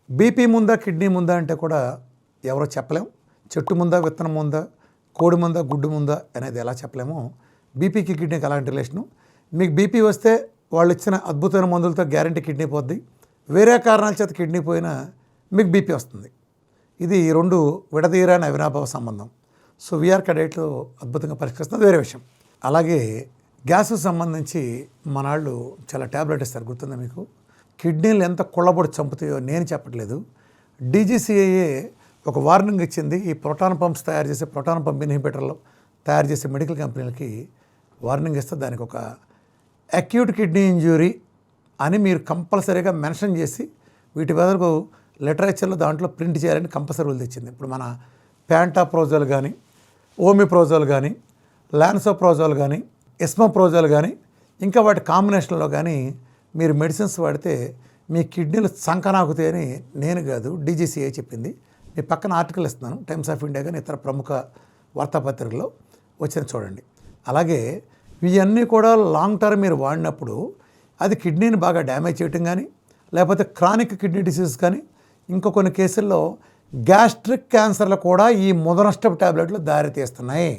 BP ముందా kidney ముందా అంటే కూడా ఎవరో చెప్పలేం. చెట్టు ముందా విత్తనం ముందా కోడి ముందా గుడ్డు ముందా అనేది ఎలా చెప్పలేమో బీపీకి కిడ్నీకి అలాంటి రిలేషను. మీకు బీపీ వస్తే వాళ్ళు ఇచ్చిన అద్భుతమైన మందులతో గ్యారంటీ కిడ్నీ పోద్ది. వేరే కారణాల చేత కిడ్నీ పోయినా మీకు బీపీ వస్తుంది. ఇది రెండు విడదీయరాని అవినాభావ సంబంధం. సో వీఆర్ కడైట్లో అద్భుతంగా పరిష్కరిస్తుంది, వేరే విషయం. అలాగే గ్యాస్కు సంబంధించి మనాళ్ళు చాలా ట్యాబ్లెట్ ఇస్తారు, గుర్తుందా మీకు? కిడ్నీలు ఎంత కుళ్ళబొడి చంపుతాయో నేను చెప్పట్లేదు. డీజీసీఏఏ ఒక వార్నింగ్ ఇచ్చింది. ఈ ప్రోటాన్ పంప్స్ తయారు చేసే ప్రోటాన్ పంప్ ఇన్హిబిటర్లు తయారు చేసే మెడికల్ కంపెనీలకి వార్నింగ్ ఇస్తే దానికి ఒక అక్యూట్ కిడ్నీ ఇంజ్యూరీ అని మీరు కంపల్సరీగా మెన్షన్ చేసి వీటి వరకు లిటరేచర్లో దాంట్లో ప్రింట్ చేయాలని కంపల్సరీ రూల్ తెచ్చింది. ఇప్పుడు మన ప్యాంటాప్రోజోల్ కానీ, ఓమిప్రోజోల్ కానీ, లాన్సోప్రోజోల్ కానీ, ఎస్మోప్రోజోల్ కానీ, ఇంకా వాటి కాంబినేషన్లో కానీ మీరు మెడిసిన్స్ వాడితే మీ కిడ్నీలు సంకనాకుతాయని నేను కాదు, డీజీసీఏ చెప్పింది. మీ పక్కన ఆర్టికల్ ఇస్తున్నాను, టైమ్స్ ఆఫ్ ఇండియా కానీ ఇతర ప్రముఖ వార్తాపత్రికల్లో వచ్చిన చూడండి. అలాగే ఇవన్నీ కూడా లాంగ్ టర్మ్ మీరు వాడినప్పుడు అది కిడ్నీని బాగా డ్యామేజ్ చేయటం కానీ, లేకపోతే క్రానిక్ కిడ్నీ డిసీజ్ కానీ, ఇంకా కొన్ని కేసుల్లో గ్యాస్ట్రిక్ క్యాన్సర్లు కూడా ఈ ముదనష్టపు ట్యాబ్లెట్లు దారి తీస్తున్నాయి.